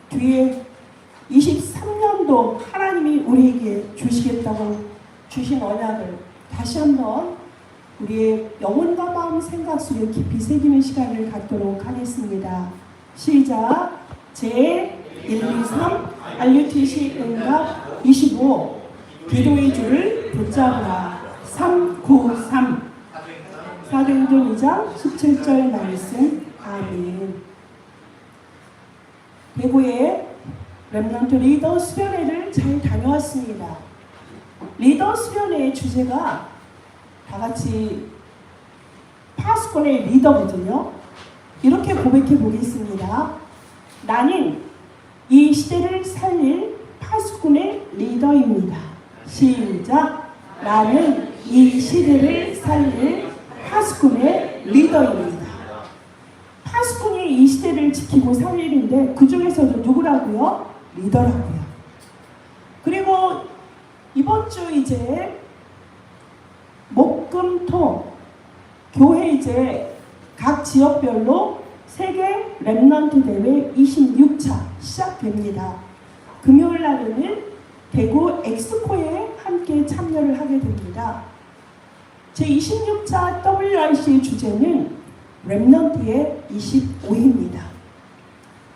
뒤에 23년도 하나님이 우리에게 주시겠다고 주신 언약을 다시 한번 우리의 영혼과 마음 생각 속에 깊이 새기는 시간을 갖도록 하겠습니다. 시작. 제 1, 2, 3 RUTC 응답 25 기도의 줄을 붙잡으라 393 사도행전 2장 17절 말씀. 아멘. 대구에 렘넌트 리더 수련회를 잘 다녀왔습니다. 리더 수련회의 주제가 다같이 파수꾼의 리더거든요. 이렇게 고백해 보겠습니다. 나는 이 시대를 살릴 파수꾼의 리더입니다. 시작. 나는 이 시대를 살릴 파수꾼의 리더입니다. 파수꾼이 이 시대를 지키고 살리는데 그 중에서도 누구라고요? 리더라고요. 그리고 이번 주 이제 목금토 교회 이제 각 지역별로 세계 렘넌트 대회 26차 시작됩니다. 금요일 날에는 대구 엑스코에 함께 참여를 하게 됩니다. 제26차 WRC의 주제는 렘넌트의 25입니다.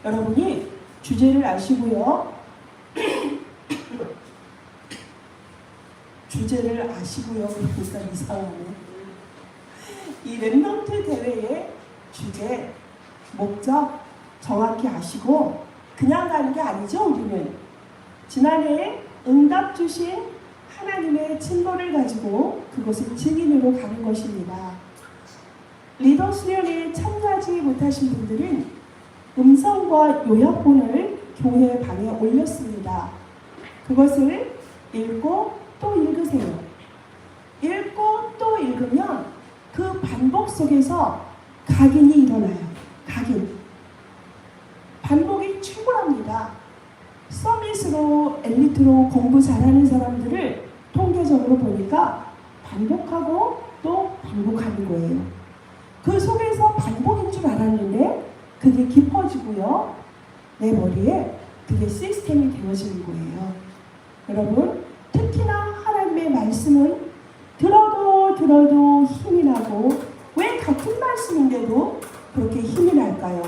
여러분이 주제를 아시고요. 주제를 아시고요. 그러니까 이상하네. 이 렘넌트 대회의 주제, 목적 정확히 아시고 그냥 가는 게 아니죠. 우리는 지난해 응답 주신 하나님의 진노를 가지고 그것을 증인으로 가는 것입니다. 리더 수련회에 참여하지 못하신 분들은 음성과 요약본을 교회 방에 올렸습니다. 그것을 읽고 또 읽으세요. 읽고 또 읽으면 그 반복 속에서 각인이 일어나요. 각인. 반복이 최고랍니다. 서밋으로 엘리트로 공부 잘하는 사람들을 통계적으로 보니까 반복하고 또 반복하는 거예요. 그 속에서 반복인 줄 알았는데 그게 깊어지고요. 내 머리에 그게 시스템이 되어지는 거예요. 여러분, 특히나 하나님의 말씀은 들어도 힘이 나고 왜 같은 말씀인데도 그렇게 힘이 날까요?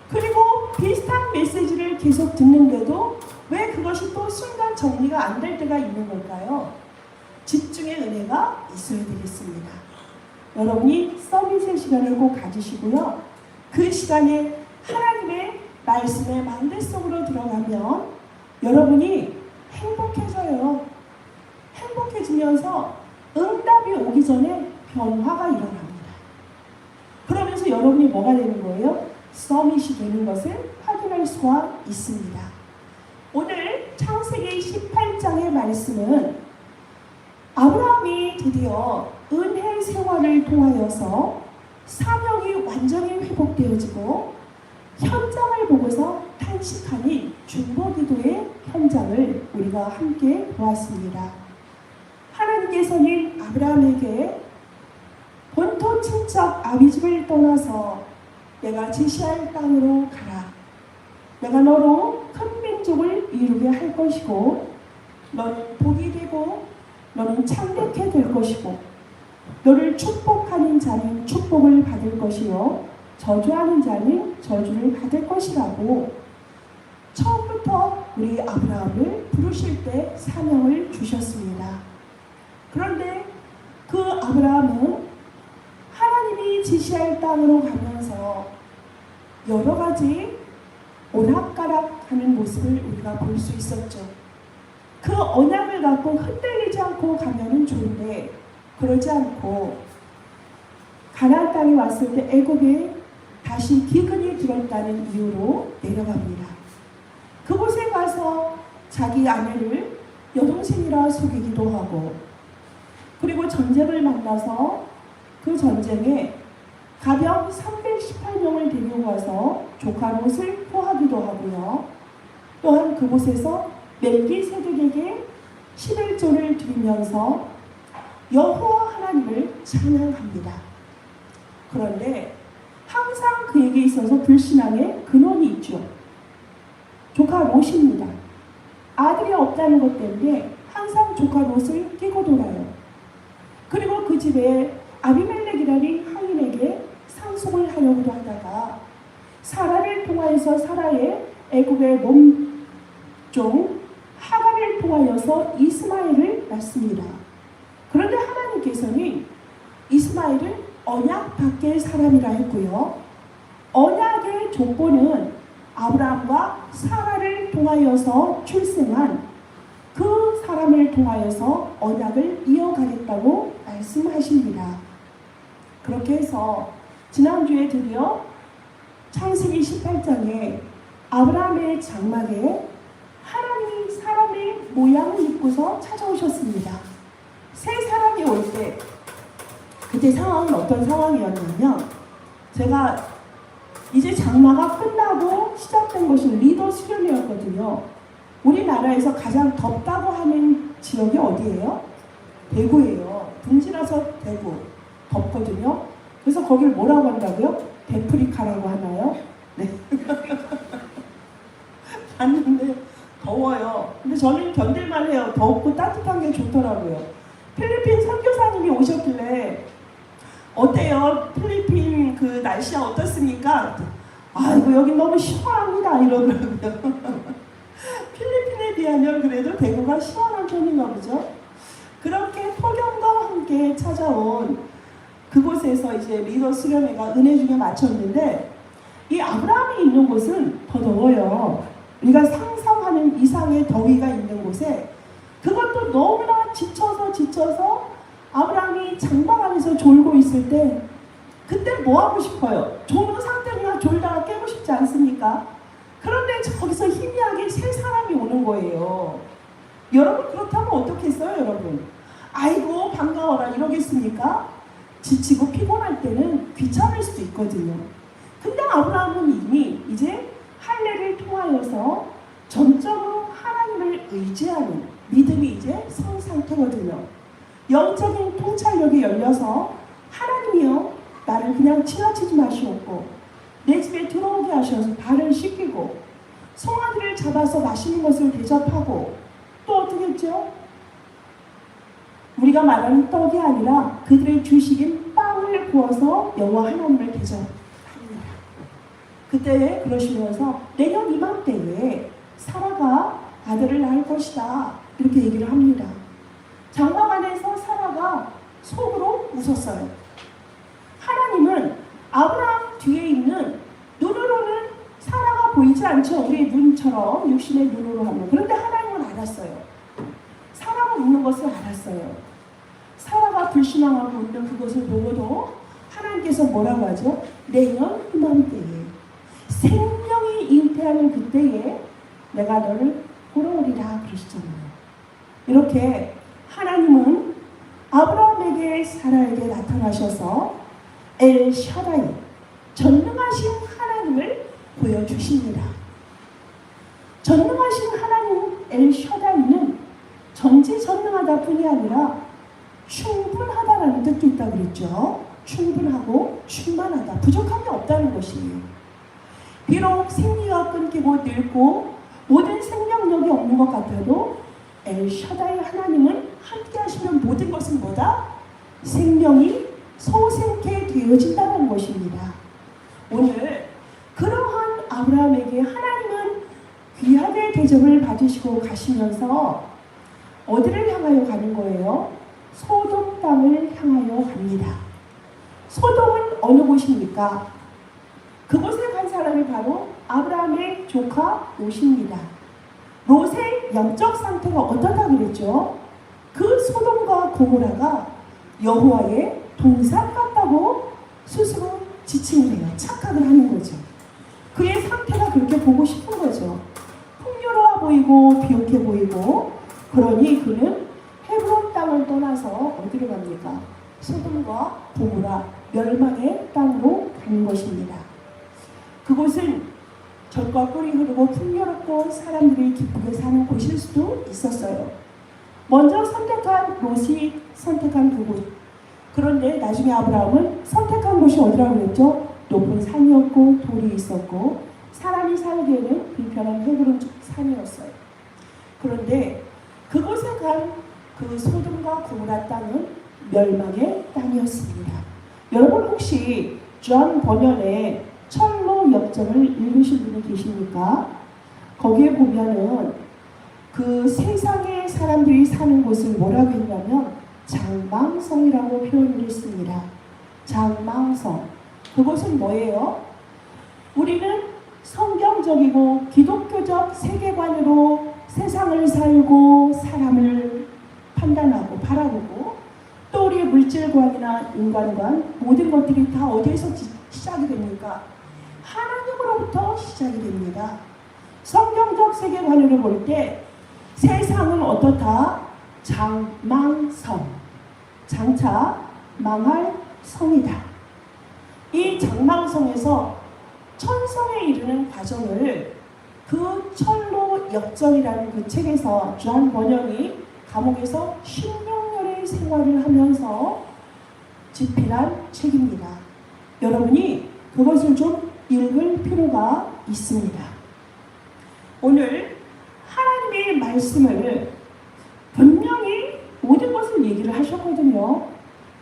그리고 비슷한 메시지를 계속 듣는데도 왜 그것이 또 순간 정리가 안 될 때가 있는 걸까요? 집중의 은혜가 있어야 되겠습니다. 여러분이 서밋의 시간을 꼭 가지시고요. 그 시간에 하나님의 말씀의 만대 속으로 들어가면 여러분이 행복해져요. 행복해지면서 응답이 오기 전에 변화가 일어납니다. 그러면서 여러분이 뭐가 되는 거예요? 서밋이 되는 것을 확인할 수가 있습니다. 오늘 창세기 18장의 말씀은 아브라함이 드디어 은혜 생활을 통하여서 사명이 완전히 회복되어지고 현장을 보고서 탄식하는 중보기도의 현장을 우리가 함께 보았습니다. 하나님께서는 아브라함에게 본토 친척 아비집을 떠나서 내가 지시할 땅으로 가라. 내가 너로 큰 민족을 이루게 할 것이고 너는 복이 되고 너는 창대케 될 것이고 너를 축복하는 자는 축복을 받을 것이요 저주하는 자는 저주를 받을 것이라고 처음부터 우리 아브라함을 부르실 때 사명을 주셨습니다. 그런데 그 아브라함은 하나님이 지시할 땅으로 가면서 여러 가지 오락가락하는 모습을 우리가 볼 수 있었죠. 그 언약을 갖고 흔들리지 않고 가면은 좋은데 그러지 않고 가나안 땅에 왔을 때 애굽에 다시 기근이 들었다는 이유로 내려갑니다. 그곳에 가서 자기 아내를 여동생이라 속이기도 하고 그리고 전쟁을 만나서 그 전쟁에 가병 318명을 데리고 가서 조카 롯을 포하기도 하고요. 또한 그곳에서 멜기세덱에게 11조를 드리면서 여호와 하나님을 찬양합니다. 그런데 항상 그에게 있어서 불신앙의 근원이 있죠. 조카 롯입니다. 아들이 없다는 것 때문에 항상 조카 롯을 끼고 돌아요. 그리고 그 집에 아비멜렉이라는 하인에게 상속을 하려고도 하다가 사라를 통하여서 사라의 애굽의 몸종 하갈을 통하여서 이스마엘을 낳습니다. 그런데 하나님께서는 이스마엘은 언약 밖의 사람이라 했고요. 언약의 족보는 아브라함과 사라를 통하여서 출생한 그 사람을 통하여서 언약을 이어가겠다고 말씀하십니다. 그렇게 해서 지난주에 드디어 창세기 18장에 아브라함의 장막에 하나님이 사람의 모양을 입고서 찾아오셨습니다. 세 사람이 올 때 그때 상황은 어떤 상황이었냐면, 제가 이제 장마가 끝나고 시작된 것이 리더 수련회였거든요. 우리나라에서 가장 덥다고 하는 지역이 어디예요? 대구예요. 둥지라서 대구. 덥거든요. 그래서 거길 뭐라고 한다고요? 데프리카라고 하나요? 네. 봤는데 더워요. 근데 저는 견딜만 해요. 덥고 따뜻한 게 좋더라고요. 필리핀 선교사님이 오셨길래 어때요? 필리핀 그 날씨가 어떻습니까? 아이고 여기 너무 시원합니다 이러더라고요. 필리핀에 비하면 그래도 대구가 시원한 편인가 보죠. 그렇게 폭염과 함께 찾아온 그곳에서 이제 리더 수련회가 은혜 중에 마쳤는데, 이 아브라함이 있는 곳은 더 더워요. 우리가 상상하는 이상의 더위가 있는 곳에, 그것도 너무나 지쳐서 아브라함이 장막 안에서 졸고 있을 때, 그때 뭐 하고 싶어요? 조는 상태니까 졸다가 깨고 싶지 않습니까? 그런데 저기서 희미하게 세 사람이 오는 거예요. 여러분 그렇다면 어떻겠어요, 여러분? 아이고 반가워라 이러겠습니까? 지치고 피곤할 때는 귀찮을 수도 있거든요. 근데 아브라함은 이미 이제 할례를 통하여서 전적으로 하나님을 의지하는 믿음이 이제 선 상태거든요. 영적인 통찰력이 열려서 하나님이요, 나를 그냥 지나치지 마시옵고 내 집에 들어오게 하셔서 발을 씻기고 송아지를 잡아서 맛있는 것을 대접하고, 또 어떻게 했죠? 우리가 말하는 떡이 아니라 그들의 주식인 빵을 구워서 여호와 하나님을 대접합니다. 그때 그러시면서 내년 이맘때에 사라가 아들을 낳을 것이다 이렇게 얘기를 합니다. 장막 안에서 사라가 속으로 웃었어요. 하나님은 아브라함 뒤에 있는 눈으로는 사라가 보이지 않죠. 우리의 눈처럼 육신의 눈으로 하면. 그런데 하나님은 알았어요. 사라가 웃는 것을 알았어요. 사라가 불신앙하고 웃는 그것을 보고도 하나님께서 뭐라고 하죠? 내년 이맘때에 생명이 잉태하는 그때에 내가 너를 보러오리라 그러시잖아요. 이렇게 하나님은 아브라함에게 사라에게 나타나셔서 엘샤다이, 전능하신 하나님을 보여주십니다. 전능하신 하나님 엘샤다이는 전지전능하다 뿐이 아니라 충분하다라는 뜻도 있다고 그랬죠. 충분하고 충만하다, 부족함이 없다는 것이에요. 비록 생리가 끊기고 늙고 모든 생명력이 없는 것 같아도 엘샤다이 하나님은 함께 하시면 모든 것은 뭐다? 생명이 소생케 되어진다는 것입니다. 오늘 그러한 아브라함에게 하나님은 귀하게 대접을 받으시고 가시면서 어디를 향하여 가는 거예요? 소돔 땅을 향하여 갑니다. 소돔은 어느 곳입니까? 그곳에 간 사람이 바로 아브라함의 조카 롯입니다. 롯의 영적 상태가 어떻다 그랬죠? 그 소돔과 고모라가 여호와의 동산 같다고 스스로 지칭을 해요. 착각을 하는 거죠. 그의 상태가 그렇게 보고 싶은 거죠. 풍요로워 보이고 비옥해 보이고, 그러니 그는 헤브론 땅을 떠나서 어디로 갑니까? 소돔과 고모라 멸망의 땅으로 가는 것입니다. 그곳은 젖과 꿀이 흐르고 풍요롭고 사람들이 기쁘게 사는 곳일 수도 있었어요. 먼저 선택한 롯이 선택한 그곳. 그런데 나중에 아브라함은 선택한 곳이 어디라고 했죠? 높은 산이었고 돌이 있었고 사람이 살기에는 불편한 헤브론 산이었어요. 그런데 그곳에 간 그 소돔과 고모라 땅은 멸망의 땅이었습니다. 여러분 혹시 존 버년의 철로 역정을 읽으신 분이 계십니까? 거기에 보면은 그 세상의 사람들이 사는 곳을 뭐라고 했냐면 장망성이라고 표현을 했습니다. 장망성. 그것은 뭐예요? 우리는 성경적이고 기독교적 세계관으로 세상을 살고 사람을 판단하고 바라보고 또 우리의 물질관이나 인간관 모든 것들이 다 어디에서 시작이 됩니까? 하나님으로부터 시작이 됩니다. 성경적 세계관으로 볼 때 세상은 어떻다? 장망성. 장차 망할 성이다. 이 장망성에서 천성에 이르는 과정을 그 철로 역정이라는 그 책에서 존 버년이 감옥에서 16년의 생활을 하면서 집필한 책입니다. 여러분이 그것을 좀 읽을 필요가 있습니다. 오늘 하나님의 말씀을 분명히 모든 것을 얘기를 하셨거든요.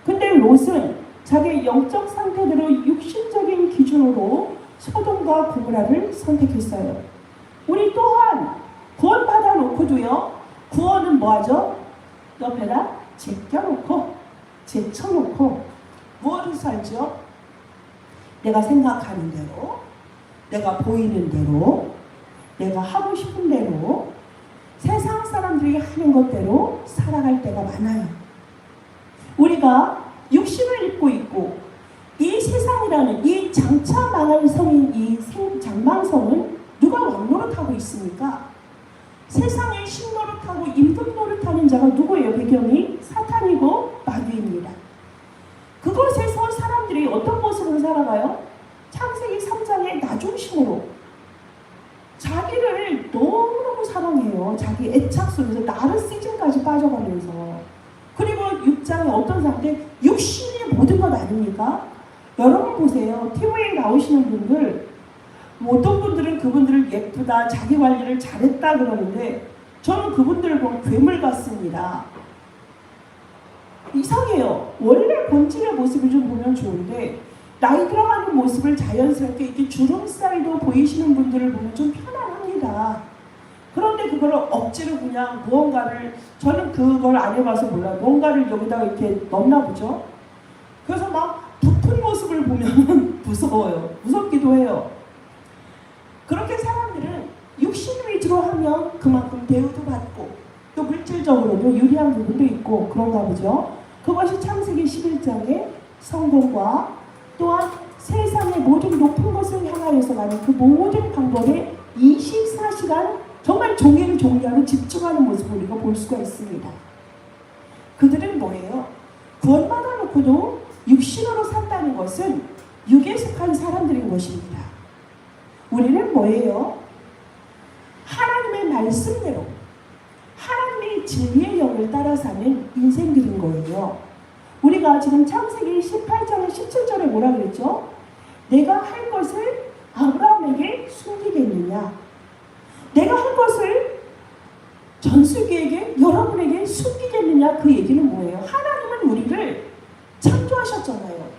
근데 롯은 자기의 영적 상태대로 육신적인 기준으로 소돔과 고모라를 선택했어요. 우리 또한 구원받아 놓고도요. 구원은 뭐하죠? 옆에다 제껴놓고 제쳐놓고 무엇을 살죠? 내가 생각하는 대로, 내가 보이는 대로, 내가 하고 싶은 대로 세상 사람들이 하는 것대로 살아갈 때가 많아요. 우리가 육신을 입고 있고 이 세상이라는 이 장차 망할 성인 이 장망성은 누가 왕노릇하고 있습니까? 세상의 신노릇하고 임금 노릇하는 자가 누구예요? 배경이 사탄이고 마귀입니다. 그곳에서 사람들이 어떤 모습으로 살아가요? 창세기 3장의 나중심으로 자기를 너무너무 사랑해요. 자기 애착 속에서 나르시즘까지 빠져가면서. 그리고 6장에 어떤 상태? 육신이 모든 것 아닙니까? 여러분 보세요. TV에 나오시는 분들 어떤 분들은 그분들을 예쁘다, 자기 관리를 잘했다 그러는데 저는 그분들을 보면 괴물 같습니다. 이상해요. 원래 본질의 모습을 좀 보면 좋은데 나이 들어가는 모습을 자연스럽게 이렇게 주름살도 보이시는 분들을 보면 좀 편안합니다. 그런데 그걸 억지로 그냥 무언가를 저는 그걸 안 해봐서 몰라요. 뭔가를 여기다가 이렇게 넣나 보죠. 그래서 막 부푼 모습을 보면 무서워요. 무섭기도 해요. 그렇게 사람들은 육신 위주로 하면 그만큼 대우도 받고 또 물질적으로도 유리한 부분도 있고 그런가 보죠. 그것이 창세기 11장의 성공과 또한 세상의 모든 높은 것을 향하여서 가는 그 모든 방법에 24시간 정말 종일 종료하는 집중하는 모습을 우리가 볼 수가 있습니다. 그들은 뭐예요? 구원받아 놓고도 육신으로 산다는 것은 육에 속한 사람들인 것입니다. 우리는 뭐예요? 하나님의 말씀대로 하나님의 진리의 영을 따라 사는 인생들인 거예요. 우리가 지금 창세기 18장 17절에 뭐라 그랬죠? 내가 할 것을 아브라함에게 숨기겠느냐? 내가 할 것을 전슬기에게 여러분에게 숨기겠느냐? 그 얘기는 뭐예요? 하나님은 우리를 창조하셨잖아요.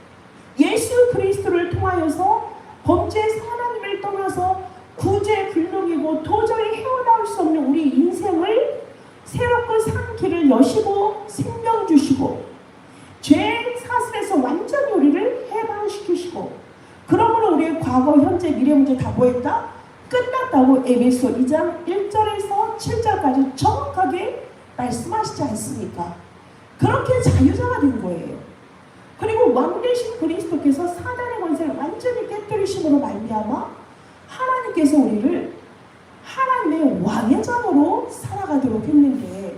예수 그리스도를 통하여서 범죄에서 하나님을 떠나서 구제 불능이고 도저히 헤어나올 수 없는 우리 인생을 새롭고 산 길을 여시고 생명 주시고 죄 사슬에서 완전히 우리를 해방시키시고 그러므로 우리의 과거, 현재, 미래 문제 다 뭐했다? 끝났다고 에베소 2장 1절에서 7절까지 정확하게 말씀하시지 않습니까? 그렇게 자유자가 된 거예요. 그리고 왕 되신 그리스도께서 사단의 권세를 완전히 깨뜨리심으로 말미암아 하나님께서 우리를 하나님의 왕의 자녀로 살아가도록 했는데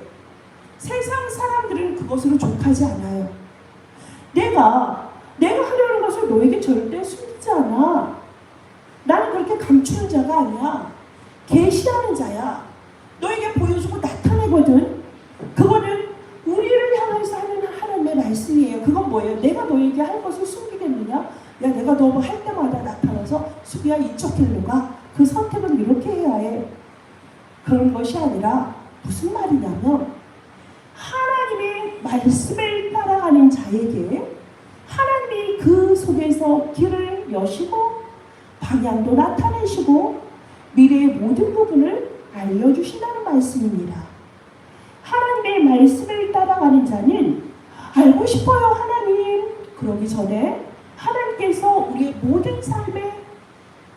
세상 사람들은 그것으로 족하지 않아요. 내가 하려는 것을 너에게 절대 숨기지 않아. 나는 그렇게 감추는 자가 아니야. 계시하는 자야. 너에게 보여주고 나타내거든. 그거는 우리를 향해서 하는 하나님의 말씀이에요. 그건 뭐예요? 내가 너에게 할 것을 숨기겠느냐? 야, 내가 너 할 때마다 나타나서 수비야 이쪽 길로 가. 그 선택은 이렇게 해야 해. 그런 것이 아니라 무슨 말이냐면 하나님의 말씀을 따라가는 자에게 하나님이 그 속에서 길을 여시고 방향도 나타내시고 미래의 모든 부분을 알려주신다는 말씀입니다. 하나님의 말씀을 따라가는 자는 알고 싶어요 하나님. 그러기 전에 하나님께서 우리의 모든 삶의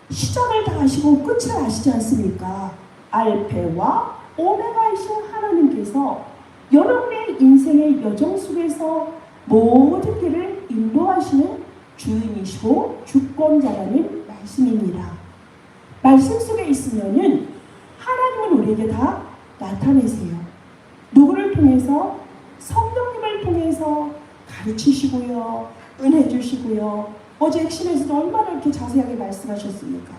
시작을 다 아시고 끝을 아시지 않습니까? 알페와 오메가이신 하나님께서 여러분의 인생의 여정 속에서 모든 길을 인도하시는 주인이시고 주권자라는 말씀입니다. 말씀 속에 있으면은 하나님은 우리에게 다 나타내세요. 누구를 통해서? 성령님을 통해서 가르치시고요, 은혜 주시고요. 어제 핵심에서도 얼마나 이렇게 자세하게 말씀하셨습니까?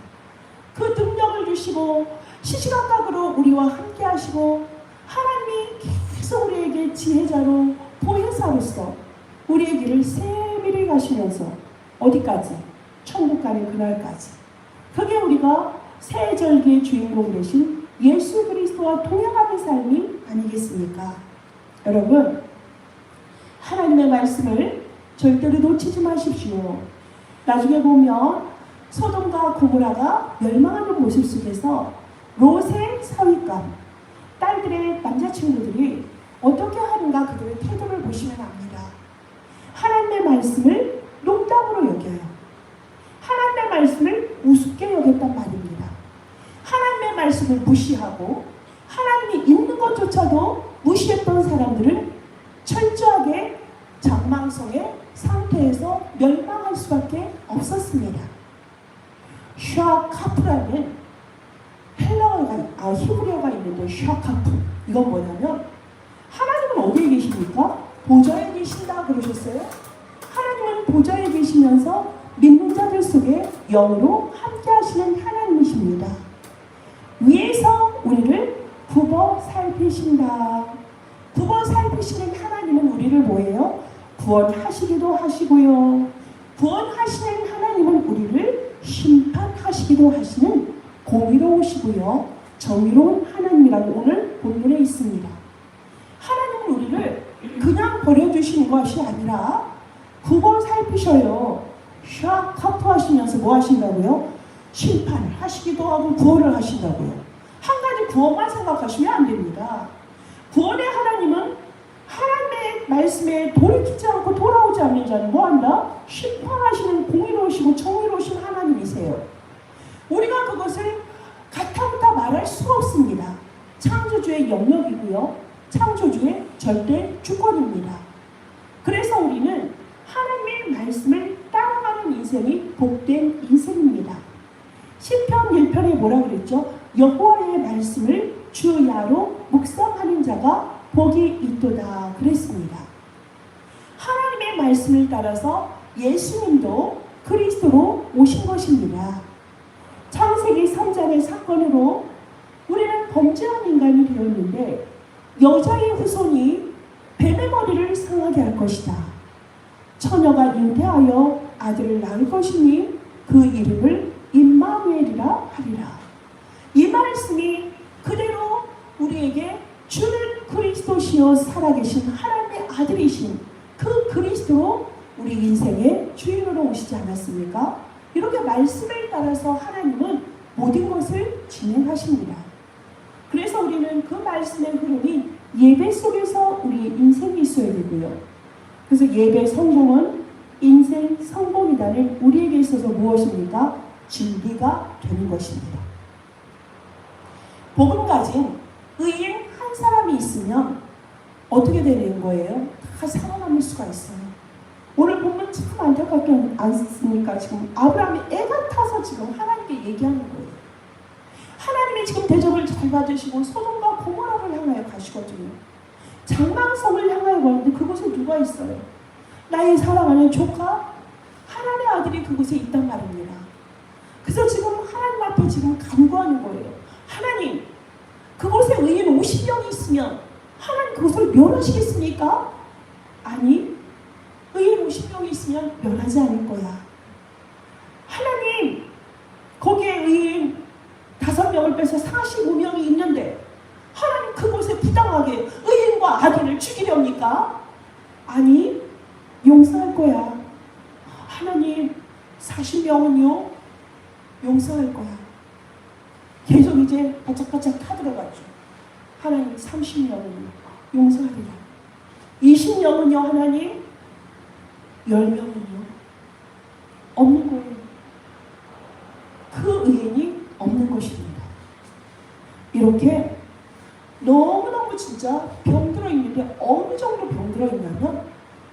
그 능력을 주시고 시시각각으로 우리와 함께 하시고 하나님이 계속 우리에게 지혜자로 보혜사로서 우리의 길을 세밀히 가시면서 어디까지? 천국 가는 그날까지. 그게 우리가 새 절기의 주인공 되신 예수 그리스도와 동행하는 삶이 아니겠습니까? 여러분, 하나님의 말씀을 절대로 놓치지 마십시오. 나중에 보면 소돔과 고모라가 멸망하는 모습 속에서 롯의 사위감, 딸들의 남자친구들이 어떻게 하는가 그들의 태도를 보시면 압니다. 하나님의 말씀을 농담으로 여겨요. 하나님의 말씀을 우습게 여겼단 말입니다. 하나님의 말씀을 무시하고 하나님이 있는 것조차도 무시했던 사람들은 철저하게 장망성의 상태에서 멸망할 수밖에 없었습니다. 샤카프라는 히브리어가 있는데 샤카프, 이건 뭐냐면 하나님은 어디에 계십니까? 보좌에 계신다 그러셨어요. 하나님은 보좌에 계시면서 믿는 자들 속에 영으로 함께 하시는 하나님이십니다. 위에서 우리를 굽어 살피신다. 굽어 살피시는 하나님은 우리를 뭐예요? 구원하시기도 하시고요. 구원하시는 하나님은 우리를 심판하시기도 하시는 공의로우시고요, 정의로운 하나님이라고 오늘 본문에 있습니다. 하나님은 우리를 그냥 버려주시는 것이 아니라 굽어 살피셔요. 샤카프 하시면서 뭐 하신다고요? 심판을 하시기도 하고 구원을 하신다고요. 한 가지 구원만 생각하시면 안 됩니다. 구원의 하나님은 하나님의 말씀에 돌이키지 않고 돌아오지 않는 자는 뭐한다? 심판하시는 공의로우시고 정의로우신 하나님이세요. 우리가 그것을 가타부타 말할 수가 없습니다. 창조주의 영역이고요, 창조주의 절대 주권입니다. 그래서 우리는 하나님의 말씀을 따라가는 인생이 복된 인생입니다. 시편 1편에 뭐라 그랬죠? 여호와의 말씀을 주야로 묵상하는 자가 복이 있도다 그랬습니다. 하나님의 말씀을 따라서 예수님도 그리스도로 오신 것입니다. 창세기 3장의 사건으로 우리는 범죄한 인간이 되었는데 여자의 후손이 뱀의 머리를 상하게 할 것이다. 처녀가 잉태하여 아들을 낳을 것이니 그 이름을 임마누엘이라 하리라. 이 말씀이 그대로 우리에게 주는 그리스도시여 살아계신 하나님의 아들이신 그 그리스도로 우리 인생의 주인으로 오시지 않았습니까? 이렇게 말씀을 따라서 하나님은 모든 것을 진행하십니다. 그래서 우리는 그 말씀의 흐름이 예배 속에서 우리의 인생이 있어야 되고요. 그래서 예배 성공은 인생 성공이라는 우리에게 있어서 무엇입니까? 진리가 되는 것입니다. 복음 가진 의인 한 사람이 있으면 어떻게 되는 거예요? 다 살아남을 수가 있어요. 오늘 보면 참 안타깝지 않습니까? 지금 아브라함이 애가 타서 지금 하나님께 얘기하는 거예요. 하나님이 지금 대접을 잘 받으시고 소돔과 고모라를 향하여 가시거든요. 장망성을 향하여 가는데 그곳에 누가 있어요? 나의 사랑하는 조카 하나님의 아들이 그곳에 있단 말입니다. 그래서 지금 하나님 앞에 지금 간구하는 거예요. 하나님, 그곳에 의인 50명이 있으면 하나님 그것을 멸하시겠습니까? 아니, 의인 50명이 있으면 멸하지 않을 거야. 하나님, 거기에 의인 자기를 죽이렵니까? 아니, 용서할 거야. 하나님, 40명은요 용서할 거야. 계속 이제 바짝바짝 타들어가죠. 하나님, 30명은요 용서하리라. 20명은요 하나님, 10명은요 없는 거예요. 그 의인이 없는 것입니다. 이렇게 너무너무 진짜 병들어 있는데, 어느 정도 병들어 있냐면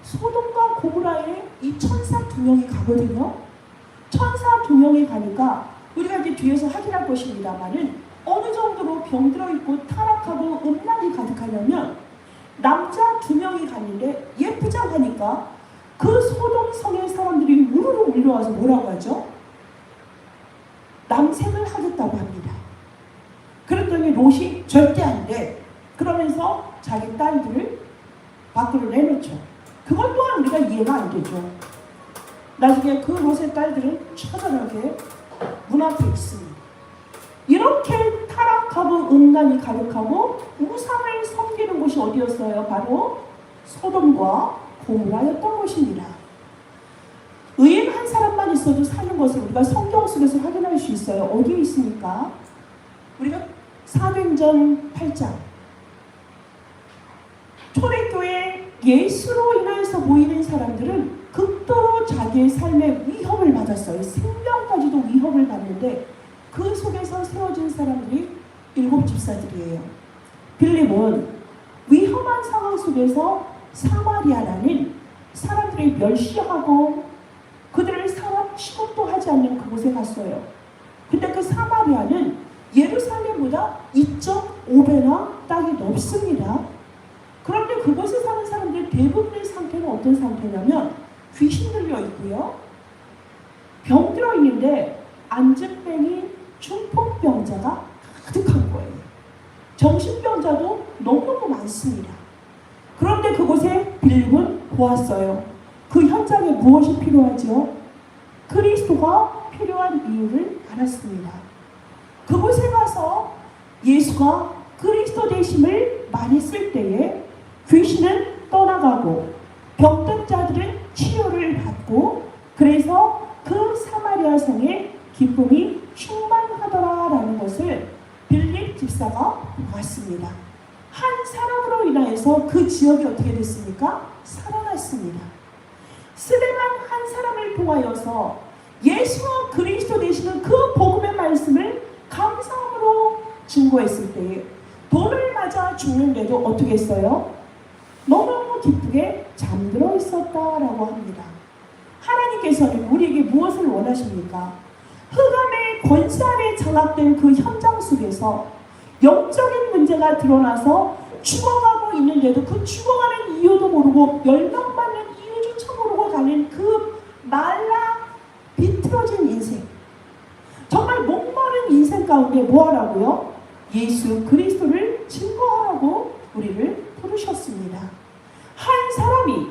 소돔과 고모라에 이 천사 2명이 가거든요. 천사 2명이 가니까 우리가 이제 뒤에서 확인할 것입니다만은, 어느 정도로 병들어 있고 타락하고 음란이 가득하냐면, 남자 2명이 갔는데 예쁘장하니까 그 소돔 성의 사람들이 우르르 몰려와서 뭐라고 하죠? 남색을 하겠다고 합니다. 그랬더니 롯이 절대 안 돼. 그러면서 자기 딸들을 밖으로 내놓죠. 그것 또한 우리가 이해가 안 되죠. 나중에 그 롯의 딸들은 처절하게 문 앞에 있습니다. 이렇게 타락하고 음란이 가득하고 우상을 섬기는 곳이 어디였어요? 바로 소돔과 고모라였던 것입니다. 의인 한 사람만 있어도 사는 것을 우리가 성경 속에서 확인할 수 있어요. 어디에 있습니까? 우리가 사도행전 8장, 초대교회 예수로 인해서 모이는 사람들은 극도로 자기의 삶에 위협을 받았어요. 생명까지도 위협을 받는데, 그 속에서 세워진 사람들이 7 집사들이에요. 빌립은 위험한 상황 속에서 사마리아라는 사람들이 멸시하고 그들을 사람 취급도 하지 않는 그곳에 갔어요. 근데 그 사마리아는 예루살렘보다 2.5배나 땅이 넓습니다. 그런데 그곳에 사는 사람들 대부분의 상태는 어떤 상태냐면, 귀신 들려 있고요, 병들어 있는데 안증뱅이, 중풍병자가 가득한 거예요. 정신병자도 너무너무 많습니다. 그런데 그곳에 빌립은 보았어요. 그 현장에 무엇이 필요하죠? 그리스도가 필요한 이유를 알았습니다. 그곳에 가서 예수가 그리스도 되심을 말했을 때에 귀신은 떠나가고 병든 자들은 치료를 받고, 그래서 그 사마리아 성에 기쁨이 충만하더라라는 것을 빌립 집사가 보았습니다. 한 사람으로 인하여서 그 지역이 어떻게 됐습니까? 살아났습니다. 스데반 한 사람을 통하여서 예수와 그리스도 되시는 그 복음의 말씀을 감사함으로 증거했을 때에 돌을 맞아 죽는데도 어떻게 했어요? 너무너무 기쁘게 잠들어 있었다라고 합니다. 하나님께서는 우리에게 무엇을 원하십니까? 흑암의 권세 아래 장악된 그 현장 속에서 영적인 문제가 드러나서 죽어가고 있는데도 그 죽어가는 이유도 모르고 멸망받는 이유조차 모르고 가는 그 말라 비틀어진 인생, 정말 목마른 인생 가운데 뭐하라고요? 예수 그리스도를 증거하라고 우리를 부르셨습니다. 한 사람이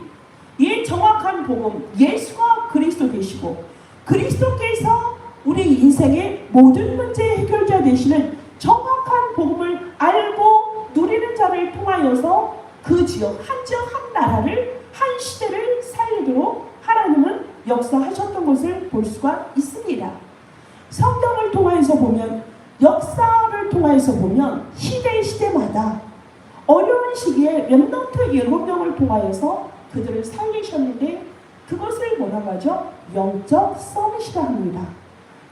이 정확한 복음, 예수가 그리스도 되시고 그리스도께서 우리 인생의 모든 문제의 해결자 되시는 정확한 복음을 알고 누리는 자를 통하여서 그 지역, 한 지역, 한 나라를, 한 시대를 살리도록 하나님은 역사하셨던 것을 볼 수가 있습니다. 성경을 통해서 보면, 역사를 통해서 보면 시대마다 어려운 시기에 렘넌트 7명을 통하여서 그들을 살리셨는데, 그것을 뭐라고 하죠? 영적 서밋이라 합니다.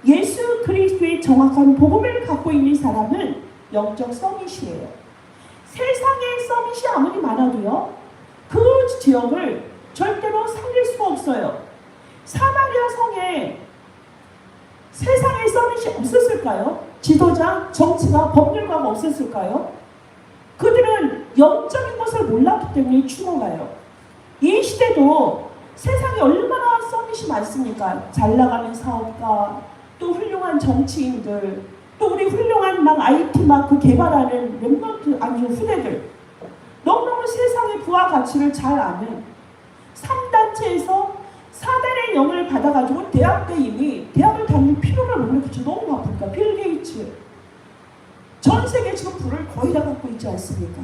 예수 그리스도의 정확한 복음을 갖고 있는 사람은 영적 서밋이에요. 세상의 서밋이 아무리 많아도요, 그 지역을 절대로 살릴 수가 없어요. 사마리아 성에 세상의 서밋이 없었을까요? 지도자, 정치가, 법률가가 없었을까요? 그들은 영적인 것을 몰랐기 때문에 죽어가요. 이 시대도 세상에 얼마나 서밋이 많습니까? 잘 나가는 사업가, 또 훌륭한 정치인들, 또 우리 훌륭한 막 IT 막 그 개발하는 렘넌트 아니 후대들, 너무너무 세상의 부와 가치를 잘 아는 3단체에서 4단의 영을 받아가지고 대학교인이 대학을 다닐 필요를 못 느끼죠. 너무 바쁘니까. 빌 게이츠 전 세계 지금 부를 거의 다 갖고 있지 않습니까?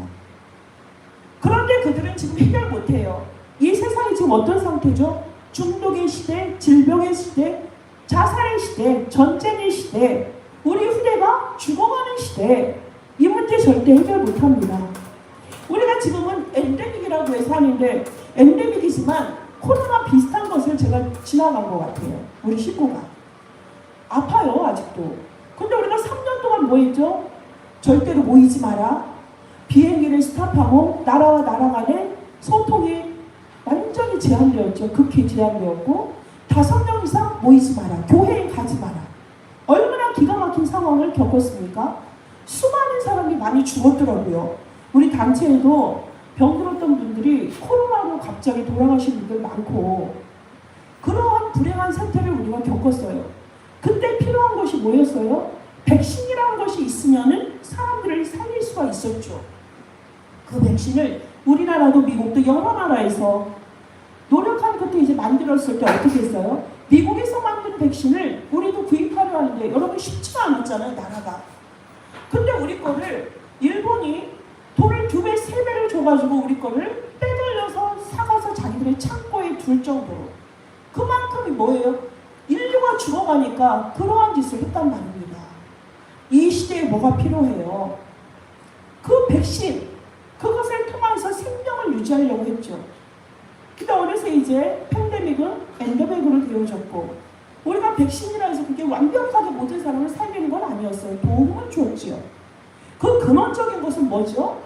그런데 그들은 지금 해결 못해요. 이 세상이 지금 어떤 상태죠? 중독의 시대, 질병의 시대, 자살의 시대, 전쟁의 시대, 우리 후대가 죽어가는 시대. 이 문제 절대 해결 못합니다. 우리가 지금은 엔데믹이라고 해서 하는데 엔데믹이지만 코로나 비슷한 것을 제가 지나간 것 같아요. 우리 식구가. 아파요 아직도. 근데 우리가 3년 동안 뭐 했죠? 절대로 모이지 마라. 비행기를 스탑하고 나라와 나라 간의 소통이 완전히 제한되었죠. 극히 제한되었고 5명 이상 모이지 마라. 교회에 가지 마라. 얼마나 기가 막힌 상황을 겪었습니까? 수많은 사람이 많이 죽었더라고요. 우리 단체에도 병들었던 분들이 코로나로 갑자기 돌아가신 분들 많고 그러한 불행한 사태를 우리가 겪었어요. 그때 필요한 것이 뭐였어요? 백신이라는 것이 있으면은 사람들을 살릴 수가 있었죠. 그 백신을 우리나라도 미국도 여러 나라에서 노력한 것도 이제 만들었을 때 어떻게 했어요? 미국에서 만든 백신을 우리도 구입하려 하는데 여러분 쉽지가 않았잖아요, 나라가. 근데 우리 거를 일본이 돈을 2배, 3배를 줘가지고 우리 거를 빼돌려서 사가서 자기들의 창고에 둘 정도로. 그만큼이 뭐예요? 인류가 죽어가니까 그러한 짓을 했단 말입니다. 이 시대에 뭐가 필요해요? 그 백신, 그것을 통해서 생명을 유지하려고 했죠. 근데 어느새 이제 팬데믹은 엔데믹으로 되어졌고 우리가 백신이라 해서 그게 완벽하게 모든 사람을 살리는 건 아니었어요. 도움은 줬죠. 그 근원적인 것은 뭐죠?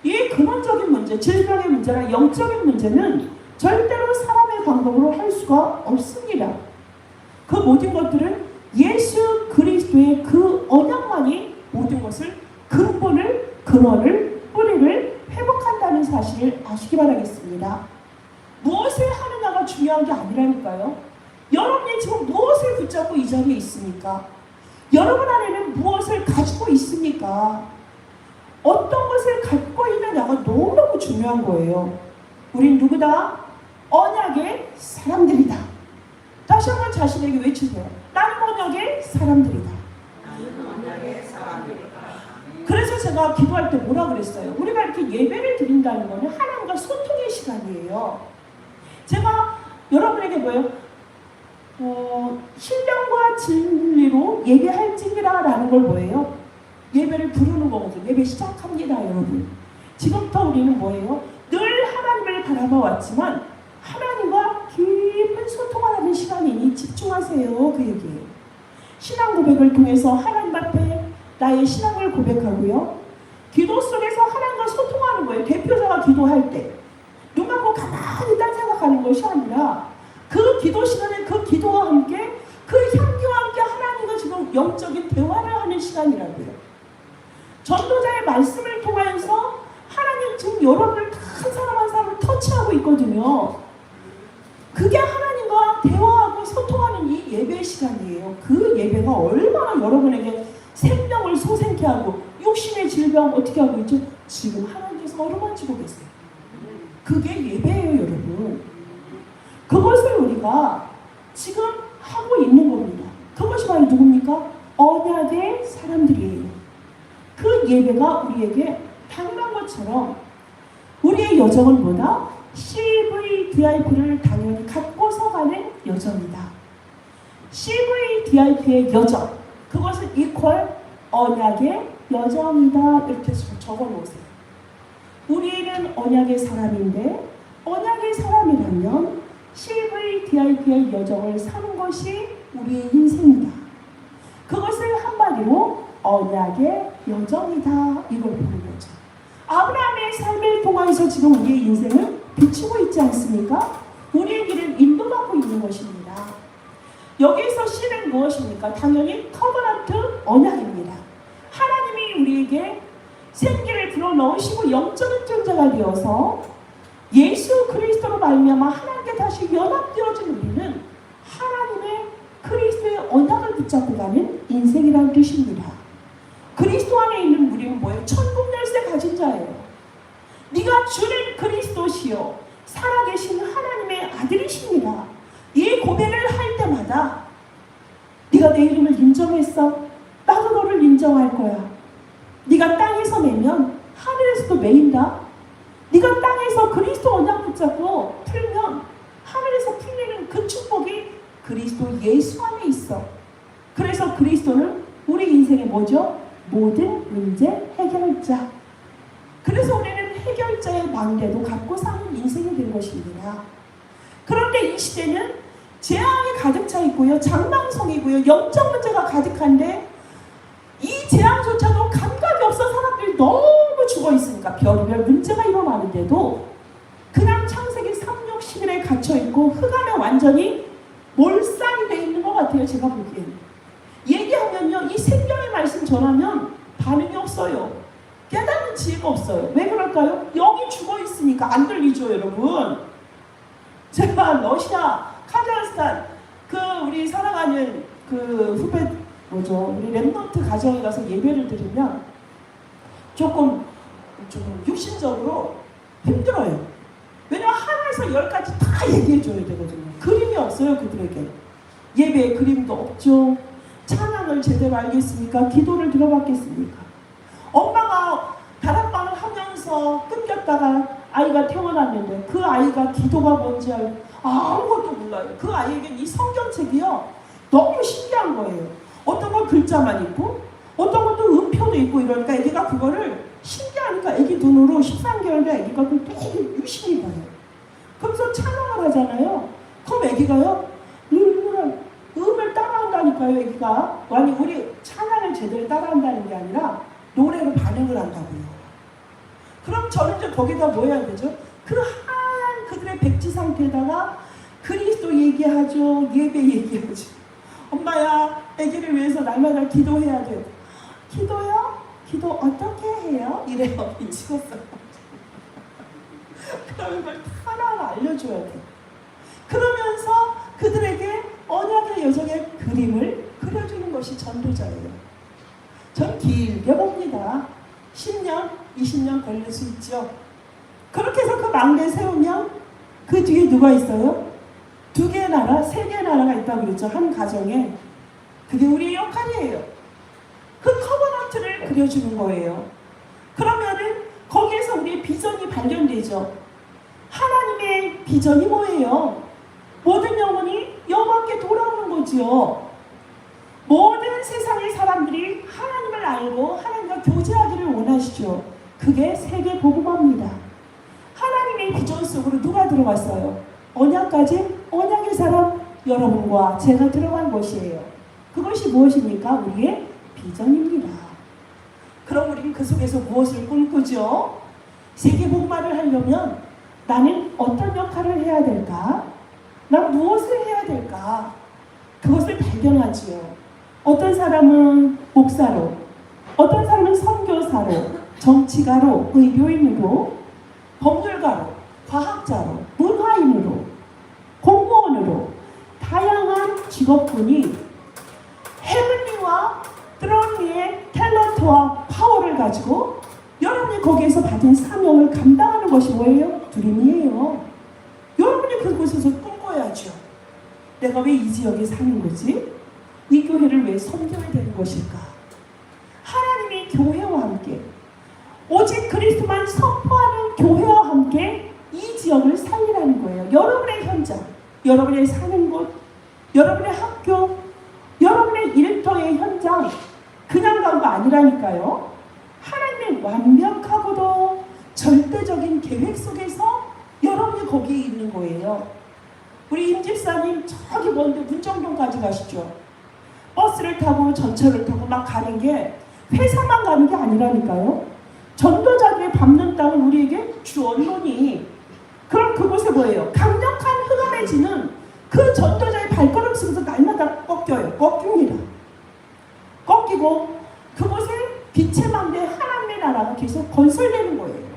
이 근원적인 문제, 질병의 문제나 영적인 문제는 절대로 사람의 방법으로 할 수가 없습니다. 그 모든 것들은 예수 그리스도의 그 언약만이 모든 것을 근본을, 근원을, 뿌리를 회복한다는 사실을 아시기 바라겠습니다. 무엇을 하느냐가 중요한 게 아니라니까요. 여러분이 지금 무엇을 붙잡고 이 자리에 있습니까? 여러분 안에는 무엇을 가지고 있습니까? 어떤 것을 갖고 있느냐가 너무너무 중요한 거예요. 우린 누구다? 언약의 사람들이다. 다시 한번 자신에게 외치세요. 나는 언약의 사람들이다. 그래서 제가 기도할 때 뭐라 그랬어요? 우리가 이렇게 예배를 드린다는 것은 하나님과 소통의 시간이에요. 제가 여러분에게 뭐예요? 신령과 진리로 예배할지니라 라는 걸 뭐예요? 예배를 부르는 거거든요. 예배 시작합니다, 여러분. 지금부터 우리는 뭐예요? 늘 하나님을 바라봐 왔지만 하나님과 깊은 소통을 하는 시간이니 집중하세요. 그 얘기예요. 신앙 고백을 통해서 하나님 앞에 나의 신앙을 고백하고요. 기도 속에서 하나님과 소통하는 거예요. 대표자가 기도할 때. 눈 감고 가만히 딴 생각하는 것이 아니라 그 기도 시간에 그 기도와 함께 그 향기와 함께 하나님과 지금 영적인 대화를 하는 시간이라고요. 전도자의 말씀을 통하여서 하나님 지금 여러분을 한 사람 한 사람을 터치하고 있거든요. 그게 하나님과 대화하고 소통하는 이 예배 시간이에요. 그 예배가 얼마나 여러분에게 생명을 솟생케 하고 육신의 질병 어떻게 하고 있죠? 지금 하나님께서 어루만지고 계세요. 그게 예배예요, 여러분. 그것을 우리가 지금 하고 있는 겁니다. 그것이 바로 누굽니까? 언약의 사람들이에요. 그 예배가 우리에게 당연한 것처럼 우리의 여정은 뭐다? CVDIP를 당연히 갖고서 가는 여정이다. CVDIP의 여정, 그것은 이퀄 언약의 여정이다. 이렇게 적어놓으세요. 우리는 언약의 사람인데 언약의 사람이라면 CVDIP의 여정을 사는 것이 우리의 인생이다. 그것을 한마디로 언약의 여정이다. 이걸 보는 거죠. 아브라함의 삶을 통해서 지금 우리의 인생을 비추고 있지 않습니까? 우리의 길은 인도받고 있는 것입니다. 여기에서 C는 무엇입니까? 당연히 커버넌트 언약입니다. 하나님이 우리에게 생기를 불어넣으시고 영적인 존재가 되어서 예수 그리스도로 말미암아 하나님께 다시 연합되어진 우리는 하나님의 그리스도의 언약을 붙잡고 가는 인생이라는 뜻입니다. 그리스도 안에 있는 우리는 뭐예요? 천국 열쇠 가진 자예요. 네가 주는 그리스도시요 살아계신 하나님의 아들이십니다. 이 고백을 할 때마다 네가 내 이름을 인정했어? 나도 너를 인정할 거야. 네가 땅에서 매면 하늘에서도 매인다. 네가 땅에서 그리스도 언약 붙잡고 풀면 하늘에서 풀리는 그 축복이 그리스도 예수 안에 있어. 그래서 그리스도는 우리 인생의 뭐죠? 모든 문제 해결자. 그래서 우리는 해결자의 망대도 갖고 사는 인생이 된 것입니다. 그런데 이 시대는 재앙이 가득 차 있고요. 장망성이고요. 영적 문제가 가득한데 이 재앙조차도 감각이 없어 사람들이 너무 죽어 있으니까 별의별 문제가 일어나는데도 그냥 창세기 3, 6, 11에 갇혀있고 흙 안에 완전히 몰살이 돼 있는 것 같아요. 제가 보기에는. 얘기하면요. 이 생명의 말씀 전하면 반응이 없어요. 깨닫는 지혜가 없어요. 왜 그럴까요? 여기 죽어 있으니까 안 들리죠, 여러분. 제가 러시아, 카자흐스탄 우리 사랑하는 후배 우리 랩넌트 가정에 가서 예배를 드리면 조금 육신적으로 힘들어요. 왜냐면 하나에서 열까지 다 얘기해줘야 되거든요. 그림이 없어요, 그들에게. 예배에 그림도 없죠. 찬양을 제대로 알겠습니까? 기도를 들어봤겠습니까? 엄마가 다락방을 하면서 끊겼다가 아이가 태어났는데 그 아이가 기도가 뭔지 알고 아무것도 몰라요. 그 아이에겐 이 성경책이요 너무 신기한 거예요. 어떤 건 글자만 있고 어떤 것도 음표도 있고 이러니까 애기가 그거를 신기하니까 애기 눈으로 13개월대 애기가 그걸 되게 유심히 봐요. 그래서 찬양을 하잖아요. 그럼 애기가요 음을 따라한다니까요. 애기가 아니 우리 찬양을 제대로 따라한다는 게 아니라 노래로 반응을 한다고요. 그럼 저는 이제 거기다 뭐 해야 되죠? 그 하얀 그들의 백지 상태에다가 그리스도 얘기하죠. 예배 얘기하죠. 엄마야, 아기를 위해서 날마다 기도해야 돼. 기도요? 기도 어떻게 해요? 이래요. 미치겠어요. 그러면 그걸 하나하나 알려줘야 돼. 그러면서 그들에게 언약의 여정의 그림을 그려주는 것이 전도자예요. 전 길게 봅니다. 10년, 20년 걸릴 수 있죠. 그렇게 해서 그 망대 세우면 그 뒤에 누가 있어요? 2개의 나라, 3개의 나라가 있다고 그랬죠. 한 가정에. 그게 우리의 역할이에요. 그 커버넌트를 그려주는 거예요. 그러면은 거기에서 우리의 비전이 발견되죠. 하나님의 비전이 뭐예요? 모든 영혼이 여호와께 돌아오는 거죠. 모든 세상의 사람들이 하나님을 알고 하나님과 교제하기를 원하시죠. 그게 세계 복음화입니다. 하나님의 비전 속으로 누가 들어갔어요? 언약까지 언약의 사람 여러분과 제가 들어간 것이에요. 그것이 무엇입니까? 우리의 비전입니다. 그럼 우리는 그 속에서 무엇을 꿈꾸죠? 세계 복음화를 하려면 나는 어떤 역할을 해야 될까? 난 무엇을 해야 될까? 그것을 발견하지요. 어떤 사람은 목사로, 어떤 사람은 선교사로, 정치가로, 의료인으로, 법률가로, 과학자로, 문화인으로, 공무원으로 다양한 직업군이 헤븐리와 드론리의 탤런트와 파워를 가지고 여러분이 거기에서 받은 사명을 감당하는 것이 뭐예요? 드림이에요. 여러분이 그곳에서 꿈꿔야죠. 내가 왜 이 지역에 사는 거지? 이 교회를 왜 섬겨야 되는 것일까? 하나님이 교회와 함께 오직 그리스도만 선포하는 교회와 함께 이 지역을 살리라는 거예요. 여러분의 현장, 여러분의 사는 곳, 여러분의 학교, 여러분의 일터의 현장 그냥 간 거 아니라니까요. 하나님의 완벽하고도 절대적인 계획 속에서 여러분이 거기에 있는 거예요. 우리 임 집사님 저기 먼데 문정동까지 가시죠. 버스를 타고 전철을 타고 막 가는 게 회사만 가는 게 아니라니까요. 전도자들의 밟는 땅은 우리에게 주 언론이. 그럼 그곳에 뭐예요? 강력한 흑암해지는 그 전도자의 발걸음 속에서 날마다 꺾입니다. 꺾이고 그곳에 빛의 망대 하나님의 나라가 계속 건설되는 거예요.